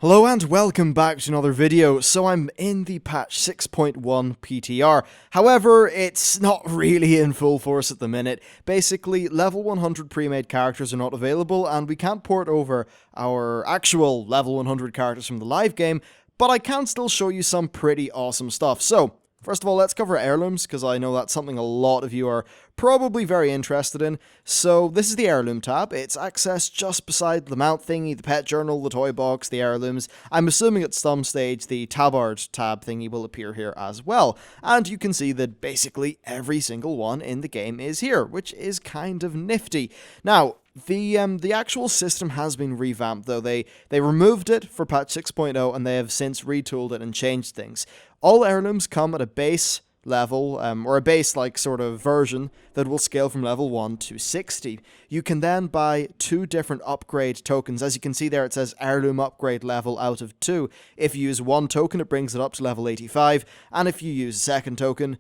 Hello and welcome back to another video. So I'm in the patch 6.1 PTR. However, it's not really in full force at the minute. Basically, level 100 pre-made characters are not available and we can't port over our actual level 100 characters from the live game, but I can still show you some pretty awesome stuff. So, first of all, let's cover Heirlooms, because I know that's something a lot of you are probably very interested in. So this is the Heirloom tab. It's accessed just beside the mount thingy, the pet journal, the toy box, the Heirlooms. I'm assuming at some stage the tabard tab thingy will appear here as well. And you can see that basically every single one in the game is here, which is kind of nifty. Now, the actual system has been revamped, though. They removed it for patch 6.0 and they have since retooled it and changed things. All Heirlooms come at a base level, or a base like sort of version that will scale from level 1 to 60. You can then buy two different upgrade tokens. As you can see there, it says Heirloom upgrade level out of 2. If you use one token, it brings it up to level 85, and if you use a second token,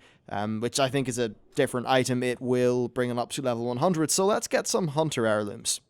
which I think is a different item, it will bring it up to level 100. So let's get some Hunter Heirlooms.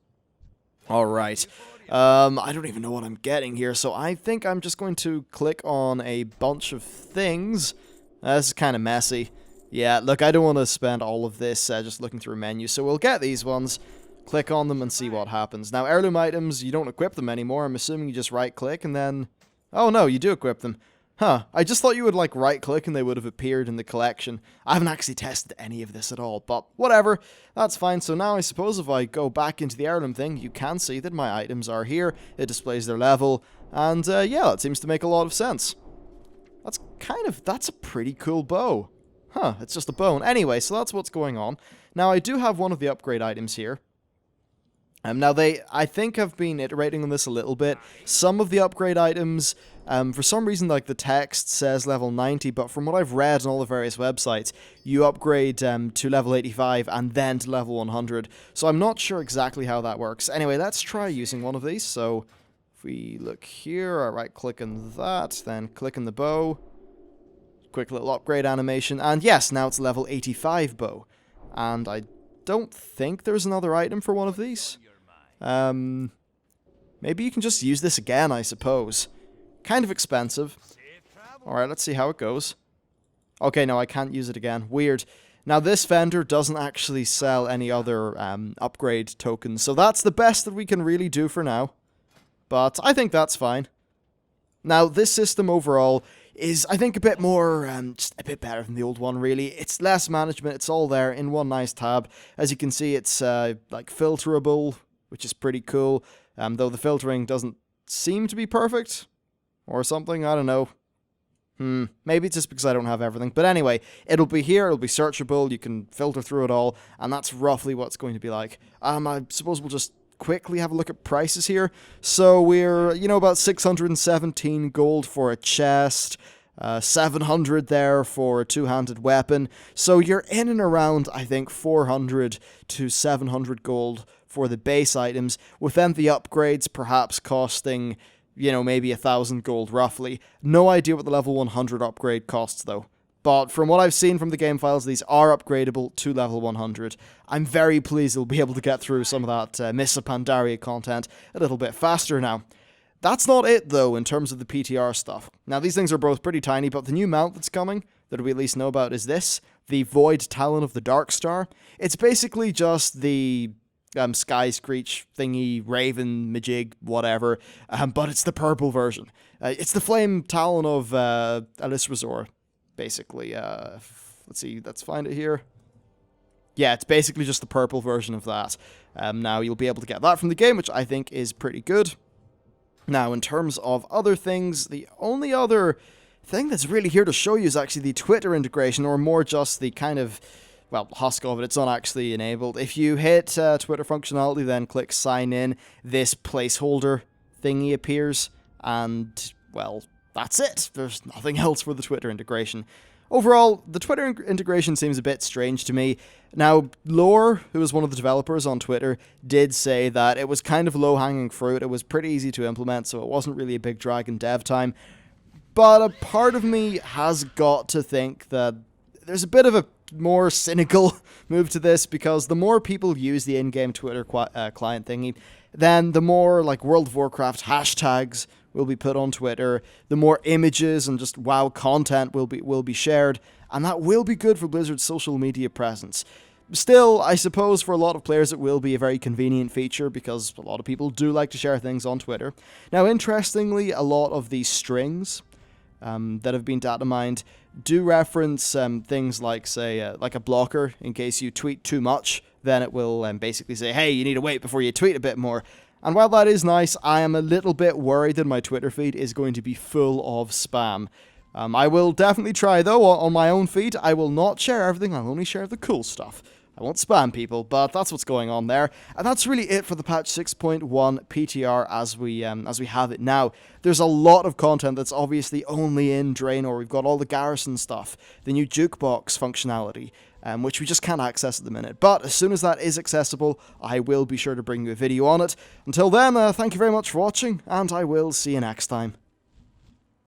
Alright. I don't even know what I'm getting here, so I think I'm just going to click on a bunch of things. This is kind of messy. Yeah, look, I don't want to spend all of this just looking through menus, so we'll get these ones, click on them, and see what happens. Now, Heirloom items, you don't equip them anymore. I'm assuming you just right-click, and then... Oh, no, you do equip them. Huh, I just thought you would, like, right-click and they would have appeared in the collection. I haven't actually tested any of this at all, but whatever, that's fine. So now I suppose if I go back into the Heirloom thing, you can see that my items are here, it displays their level, and yeah, that seems to make a lot of sense. That's a pretty cool bow. Huh, it's just a bone. Anyway, so that's what's going on. Now, I do have one of the upgrade items here. Now, I think, have been iterating on this a little bit. Some of the upgrade items, for some reason, like, the text says level 90, but from what I've read on all the various websites, you upgrade to level 85 and then to level 100. So I'm not sure exactly how that works. Anyway, let's try using one of these. So if we look here, I right-click on that, then click on the bow. Quick little upgrade animation, and yes, now it's level 85 bow. And I don't think there's another item for one of these. Maybe you can just use this again, I suppose. Kind of expensive. Alright, let's see how it goes. Okay, no, I can't use it again. Weird. Now, this vendor doesn't actually sell any other upgrade tokens, so that's the best that we can really do for now. But I think that's fine. Now, this system overall is, I think, a bit more, just a bit better than the old one, really. It's less management, it's all there in one nice tab. As you can see, it's, like, filterable, which is pretty cool, though the filtering doesn't seem to be perfect, or something, I don't know. Maybe it's just because I don't have everything. But anyway, it'll be here, it'll be searchable, you can filter through it all, and that's roughly what it's going to be like. I suppose we'll just quickly have a look at prices here. So we're, about 617 gold for a chest, 700 there for a two-handed weapon. So you're in and around, I think, 400 to 700 gold for the base items, with then the upgrades perhaps costing, maybe 1,000 gold roughly. No idea what the level 100 upgrade costs, though. But from what I've seen from the game files, these are upgradable to level 100. I'm very pleased we'll be able to get through some of that Mists of Pandaria content a little bit faster now. That's not it, though, in terms of the PTR stuff. Now, these things are both pretty tiny, but the new mount that's coming, that we at least know about, is this, the Voidtalon of the Darkstar. It's basically just the Sky Screech thingy, Raven, Majig, whatever, but it's the purple version. It's the Flame Talon of Alice Resort. Basically, let's see, let's find it here. Yeah, it's basically just the purple version of that. Now, you'll be able to get that from the game, which I think is pretty good. Now, in terms of other things, the only other thing that's really here to show you is actually the Twitter integration, or more just the kind of, well, husk of it. It's not actually enabled. If you hit Twitter functionality, then click sign in, this placeholder thingy appears, and, well, that's it. There's nothing else for the Twitter integration. Overall, the Twitter integration seems a bit strange to me. Now, Lore, who is one of the developers on Twitter, did say that it was kind of low-hanging fruit. It was pretty easy to implement, so it wasn't really a big drag in dev time. But a part of me has got to think that there's a bit of a more cynical move to this, because the more people use the in-game Twitter client thingy, then the more, like, World of Warcraft hashtags will be put on Twitter, the more images and just WoW content will be shared, and that will be good for Blizzard's social media presence. Still, I suppose for a lot of players it will be a very convenient feature because a lot of people do like to share things on Twitter. Now, interestingly, a lot of these strings that have been data mined do reference things like, say, like a blocker. In case you tweet too much, then it will basically say, hey, you need to wait before you tweet a bit more. And while that is nice, I am a little bit worried that my Twitter feed is going to be full of spam. I will definitely try, though, on my own feed. I will not share everything, I'll only share the cool stuff. I won't spam people, but that's what's going on there. And that's really it for the patch 6.1 PTR as we have it now. There's a lot of content that's obviously only in Draenor. We've got all the garrison stuff, the new jukebox functionality, which we just can't access at the minute. But as soon as that is accessible, I will be sure to bring you a video on it. Until then, thank you very much for watching, and I will see you next time.